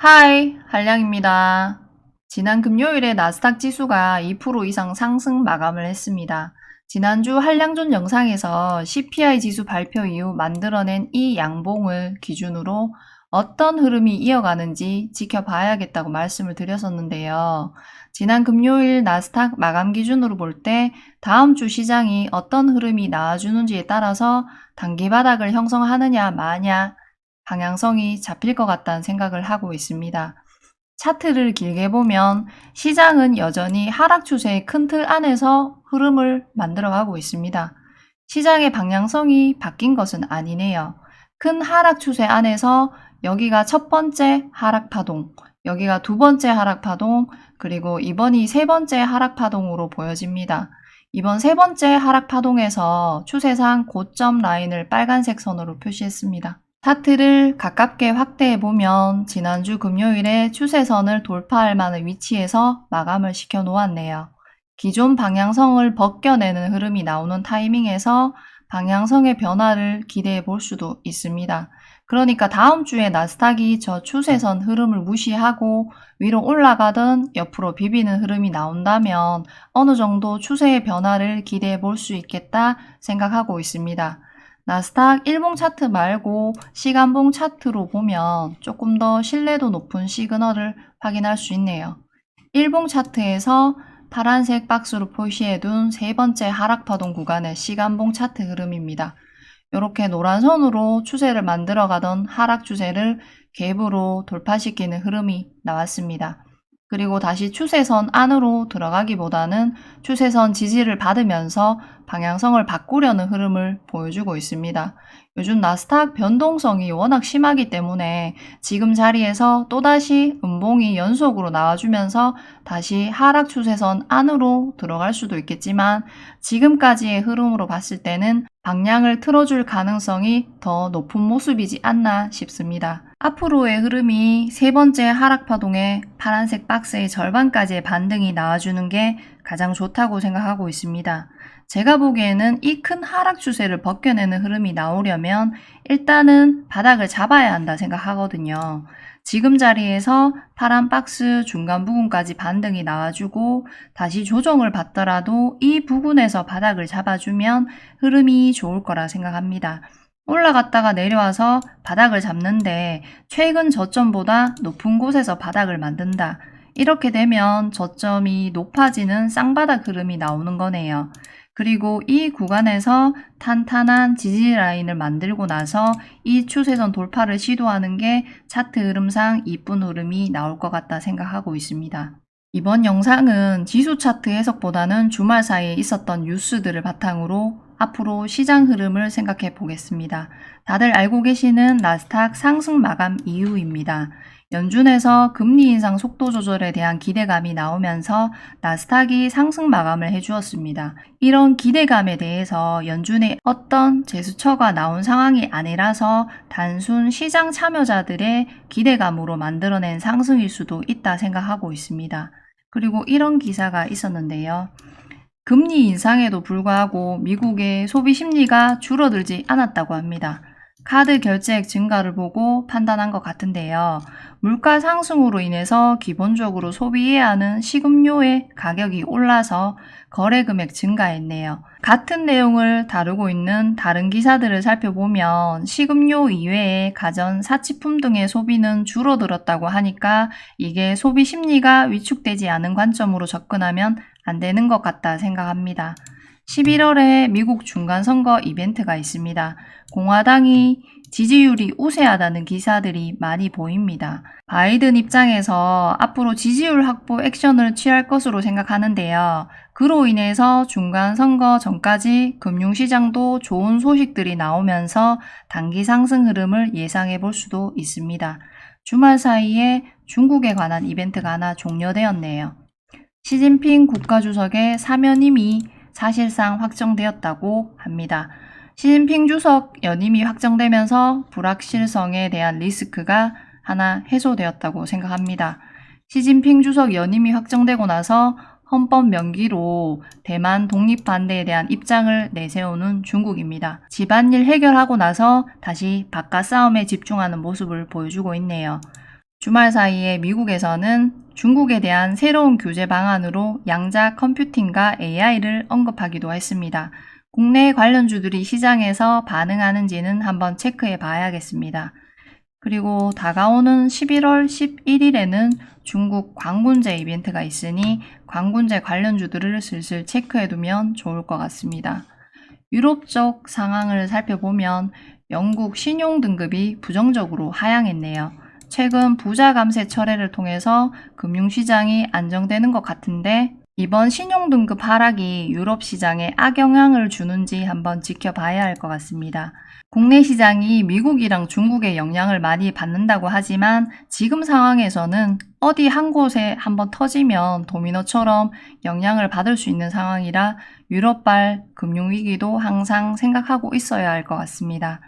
하이, 한량입니다. 지난 금요일에 나스닥 지수가 2% 이상 상승 마감을 했습니다. 지난주 한량존 영상에서 CPI 지수 발표 이후 만들어낸 이 양봉을 기준으로 어떤 흐름이 이어가는지 지켜봐야겠다고 말씀을 드렸었는데요. 지난 금요일 나스닥 마감 기준으로 볼 때 다음 주 시장이 어떤 흐름이 나와주는지에 따라서 단기 바닥을 형성하느냐 마냐 방향성이 잡힐 것 같다는 생각을 하고 있습니다. 차트를 길게 보면 시장은 여전히 하락 추세의 큰 틀 안에서 흐름을 만들어가고 있습니다. 시장의 방향성이 바뀐 것은 아니네요. 큰 하락 추세 안에서 여기가 첫 번째 하락 파동, 여기가 두 번째 하락 파동, 그리고 이번이 세 번째 하락 파동으로 보여집니다. 이번 세 번째 하락 파동에서 추세상 고점 라인을 빨간색 선으로 표시했습니다. 차트를 가깝게 확대해 보면 지난주 금요일에 추세선을 돌파할 만한 위치에서 마감을 시켜 놓았네요. 기존 방향성을 벗겨내는 흐름이 나오는 타이밍에서 방향성의 변화를 기대해 볼 수도 있습니다. 그러니까 다음 주에 나스닥이 저 추세선 흐름을 무시하고 위로 올라가든 옆으로 비비는 흐름이 나온다면 어느 정도 추세의 변화를 기대해 볼 수 있겠다 생각하고 있습니다. 나스닥 일봉 차트 말고 시간봉 차트로 보면 조금 더 신뢰도 높은 시그널을 확인할 수 있네요. 일봉 차트에서 파란색 박스로 표시해둔 세 번째 하락파동 구간의 시간봉 차트 흐름입니다. 이렇게 노란 선으로 추세를 만들어가던 하락 추세를 갭으로 돌파시키는 흐름이 나왔습니다. 그리고 다시 추세선 안으로 들어가기보다는 추세선 지지를 받으면서 방향성을 바꾸려는 흐름을 보여주고 있습니다. 요즘 나스닥 변동성이 워낙 심하기 때문에 지금 자리에서 또다시 음봉이 연속으로 나와주면서 다시 하락 추세선 안으로 들어갈 수도 있겠지만 지금까지의 흐름으로 봤을 때는 방향을 틀어줄 가능성이 더 높은 모습이지 않나 싶습니다. 앞으로의 흐름이 세 번째 하락 파동의 파란색 박스의 절반까지의 반등이 나와주는 게 가장 좋다고 생각하고 있습니다. 제가 보기에는 이 큰 하락 추세를 벗겨내는 흐름이 나오려면 일단은 바닥을 잡아야 한다 생각하거든요. 지금 자리에서 파란 박스 중간 부분까지 반등이 나와주고 다시 조정을 받더라도 이 부분에서 바닥을 잡아주면 흐름이 좋을 거라 생각합니다. 올라갔다가 내려와서 바닥을 잡는데 최근 저점보다 높은 곳에서 바닥을 만든다. 이렇게 되면 저점이 높아지는 쌍바닥 흐름이 나오는 거네요. 그리고 이 구간에서 탄탄한 지지 라인을 만들고 나서 이 추세선 돌파를 시도하는 게 차트 흐름상 이쁜 흐름이 나올 것 같다 생각하고 있습니다. 이번 영상은 지수 차트 해석보다는 주말 사이에 있었던 뉴스들을 바탕으로 앞으로 시장 흐름을 생각해 보겠습니다. 다들 알고 계시는 나스닥 상승 마감 이유입니다. 연준에서 금리 인상 속도 조절에 대한 기대감이 나오면서 나스닥이 상승 마감을 해주었습니다. 이런 기대감에 대해서 연준의 어떤 제스처가 나온 상황이 아니라서 단순 시장 참여자들의 기대감으로 만들어낸 상승일 수도 있다 생각하고 있습니다. 그리고 이런 기사가 있었는데요. 금리 인상에도 불구하고 미국의 소비 심리가 줄어들지 않았다고 합니다. 카드 결제액 증가를 보고 판단한 것 같은데요. 물가 상승으로 인해서 기본적으로 소비해야 하는 식음료의 가격이 올라서 거래 금액 증가했네요. 같은 내용을 다루고 있는 다른 기사들을 살펴보면 식음료 이외에 가전, 사치품 등의 소비는 줄어들었다고 하니까 이게 소비 심리가 위축되지 않은 관점으로 접근하면 안 되는 것 같다 생각합니다. 11월에 미국 중간선거 이벤트가 있습니다. 공화당이 지지율이 우세하다는 기사들이 많이 보입니다. 바이든 입장에서 앞으로 지지율 확보 액션을 취할 것으로 생각하는데요. 그로 인해서 중간선거 전까지 금융시장도 좋은 소식들이 나오면서 단기 상승 흐름을 예상해 볼 수도 있습니다. 주말 사이에 중국에 관한 이벤트가 하나 종료되었네요. 시진핑 국가주석의 사면임이 사실상 확정되었다고 합니다. 시진핑 주석 연임이 확정되면서 불확실성에 대한 리스크가 하나 해소되었다고 생각합니다. 시진핑 주석 연임이 확정되고 나서 헌법 명기로 대만 독립 반대에 대한 입장을 내세우는 중국입니다. 집안일 해결하고 나서 다시 바깥 싸움에 집중하는 모습을 보여주고 있네요. 주말 사이에 미국에서는 중국에 대한 새로운 규제 방안으로 양자 컴퓨팅과 AI를 언급하기도 했습니다. 국내 관련주들이 시장에서 반응하는지는 한번 체크해 봐야겠습니다. 그리고 다가오는 11월 11일에는 중국 광군제 이벤트가 있으니 광군제 관련주들을 슬슬 체크해두면 좋을 것 같습니다. 유럽 쪽 상황을 살펴보면 영국 신용등급이 부정적으로 하향했네요. 최근 부자 감세 철회를 통해서 금융시장이 안정되는 것 같은데 이번 신용등급 하락이 유럽 시장에 악영향을 주는지 한번 지켜봐야 할 것 같습니다. 국내 시장이 미국이랑 중국의 영향을 많이 받는다고 하지만 지금 상황에서는 어디 한 곳에 한번 터지면 도미노처럼 영향을 받을 수 있는 상황이라 유럽발 금융위기도 항상 생각하고 있어야 할 것 같습니다.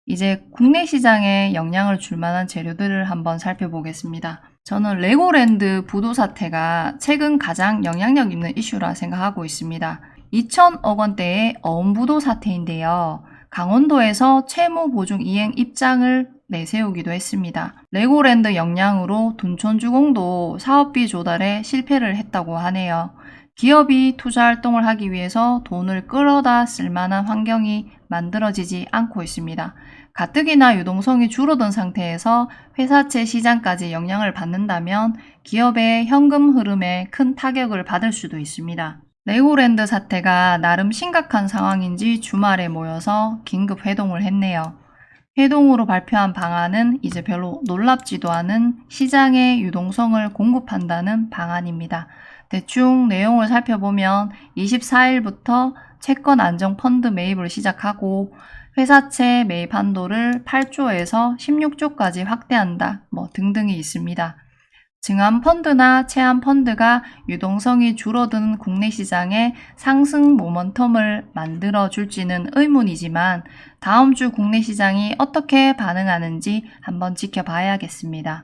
이제 국내 시장에 영향을 줄 만한 재료들을 한번 살펴보겠습니다. 저는 레고랜드 부도 사태가 최근 가장 영향력 있는 이슈라 생각하고 있습니다. 2천억 원대의 어음부도 사태인데요. 강원도에서 채무 보증 이행 입장을 내세우기도 했습니다. 레고랜드 영향으로 둔촌주공도 사업비 조달에 실패를 했다고 하네요. 기업이 투자 활동을 하기 위해서 돈을 끌어다 쓸 만한 환경이 만들어지지 않고 있습니다. 가뜩이나 유동성이 줄어든 상태에서 회사채 시장까지 영향을 받는다면 기업의 현금 흐름에 큰 타격을 받을 수도 있습니다. 레고랜드 사태가 나름 심각한 상황인지 주말에 모여서 긴급 회동을 했네요. 회동으로 발표한 방안은 이제 별로 놀랍지도 않은 시장의 유동성을 공급한다는 방안입니다. 대충 내용을 살펴보면 24일부터 채권 안정 펀드 매입을 시작하고 회사채 매입 한도를 8조에서 16조까지 확대한다 등등이 있습니다. 증한 펀드나 채한 펀드가 유동성이 줄어드는 국내 시장에 상승 모멘텀을 만들어 줄지는 의문이지만 다음 주 국내 시장이 어떻게 반응하는지 한번 지켜봐야겠습니다.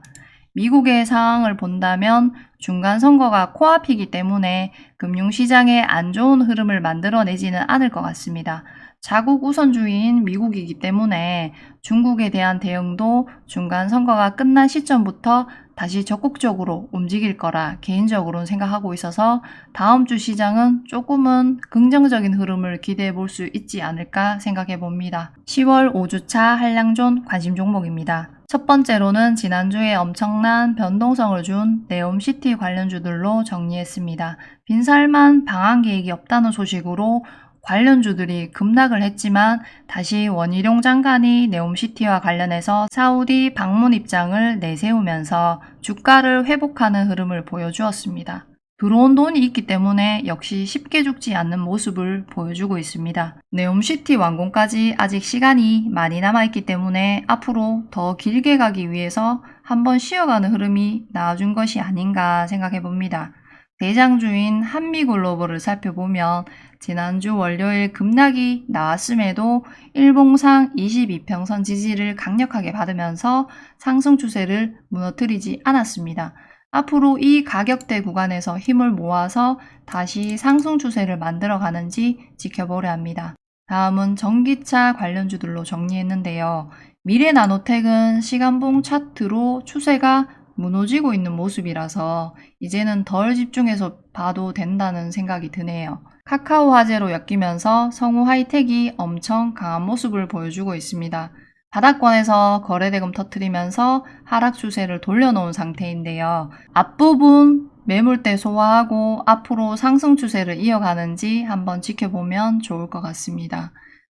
미국의 상황을 본다면 중간선거가 코앞이기 때문에 금융시장에 안 좋은 흐름을 만들어내지는 않을 것 같습니다. 자국 우선주의인 미국이기 때문에 중국에 대한 대응도 중간선거가 끝난 시점부터 다시 적극적으로 움직일 거라 개인적으로는 생각하고 있어서 다음 주 시장은 조금은 긍정적인 흐름을 기대해 볼 수 있지 않을까 생각해 봅니다. 10월 5주차 한량존 관심 종목입니다. 첫 번째로는 지난주에 엄청난 변동성을 준 네옴시티 관련주들로 정리했습니다. 빈살만 방한 계획이 없다는 소식으로 관련주들이 급락을 했지만 다시 원희룡 장관이 네옴시티와 관련해서 사우디 방문 입장을 내세우면서 주가를 회복하는 흐름을 보여주었습니다. 들어온 돈이 있기 때문에 역시 쉽게 죽지 않는 모습을 보여주고 있습니다. 네옴시티 완공까지 아직 시간이 많이 남아있기 때문에 앞으로 더 길게 가기 위해서 한번 쉬어가는 흐름이 나와준 것이 아닌가 생각해 봅니다. 대장주인 한미글로벌을 살펴보면 지난주 월요일 급락이 나왔음에도 일봉상 22평선 지지를 강력하게 받으면서 상승 추세를 무너뜨리지 않았습니다. 앞으로 이 가격대 구간에서 힘을 모아서 다시 상승 추세를 만들어 가는지 지켜보려 합니다. 다음은 전기차 관련주들로 정리했는데요. 미래나노텍은 시간봉 차트로 추세가 무너지고 있는 모습이라서 이제는 덜 집중해서 봐도 된다는 생각이 드네요. 카카오 화재로 엮이면서 성우 하이텍이 엄청 강한 모습을 보여주고 있습니다. 바닥권에서 거래대금 터뜨리면서 하락 추세를 돌려놓은 상태인데요. 앞부분 매물대 소화하고 앞으로 상승 추세를 이어가는지 한번 지켜보면 좋을 것 같습니다.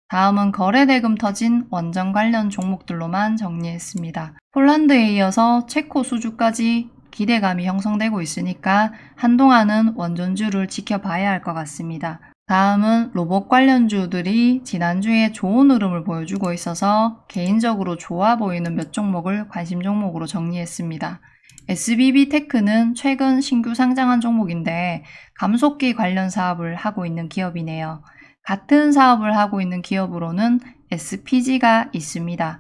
다음은 거래대금 터진 원전 관련 종목들로만 정리했습니다. 폴란드에 이어서 체코 수주까지 기대감이 형성되고 있으니까 한동안은 원전주를 지켜봐야 할 것 같습니다. 다음은 로봇 관련주들이 지난주에 좋은 흐름을 보여주고 있어서 개인적으로 좋아 보이는 몇 종목을 관심 종목으로 정리했습니다. SBB테크는 최근 신규 상장한 종목인데 감속기 관련 사업을 하고 있는 기업이네요. 같은 사업을 하고 있는 기업으로는 SPG가 있습니다.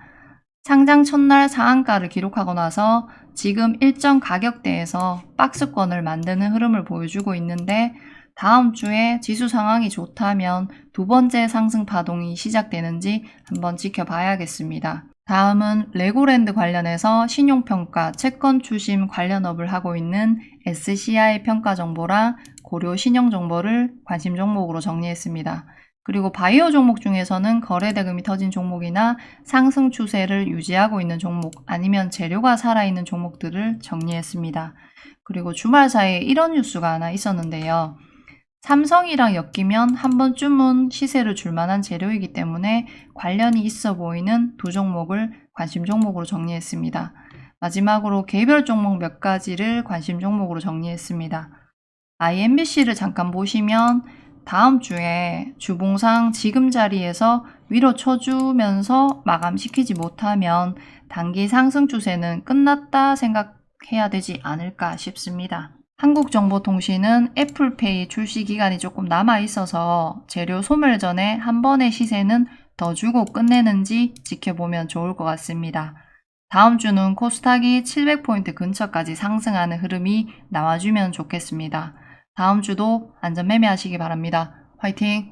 상장 첫날 상한가를 기록하고 나서 지금 일정 가격대에서 박스권을 만드는 흐름을 보여주고 있는데 다음 주에 지수 상황이 좋다면 두 번째 상승 파동이 시작되는지 한번 지켜봐야겠습니다. 다음은 레고랜드 관련해서 신용평가, 채권 추심 관련 업을 하고 있는 SCI 평가 정보랑 고려 신용 정보를 관심 종목으로 정리했습니다. 그리고 바이오 종목 중에서는 거래 대금이 터진 종목이나 상승 추세를 유지하고 있는 종목, 아니면 재료가 살아있는 종목들을 정리했습니다. 그리고 주말 사이에 이런 뉴스가 하나 있었는데요. 삼성이랑 엮이면 한 번쯤은 시세를 줄 만한 재료이기 때문에 관련이 있어 보이는 두 종목을 관심 종목으로 정리했습니다. 마지막으로 개별 종목 몇 가지를 관심 종목으로 정리했습니다. IMBC를 잠깐 보시면 다음 주에 주봉상 지금 자리에서 위로 쳐주면서 마감시키지 못하면 단기 상승 추세는 끝났다 생각해야 되지 않을까 싶습니다. 한국정보통신은 애플페이 출시 기간이 조금 남아 있어서 재료 소멸 전에 한 번의 시세는 더 주고 끝내는지 지켜보면 좋을 것 같습니다. 다음 주는 코스닥이 700포인트 근처까지 상승하는 흐름이 나와주면 좋겠습니다. 다음 주도 안전 매매하시기 바랍니다. 화이팅!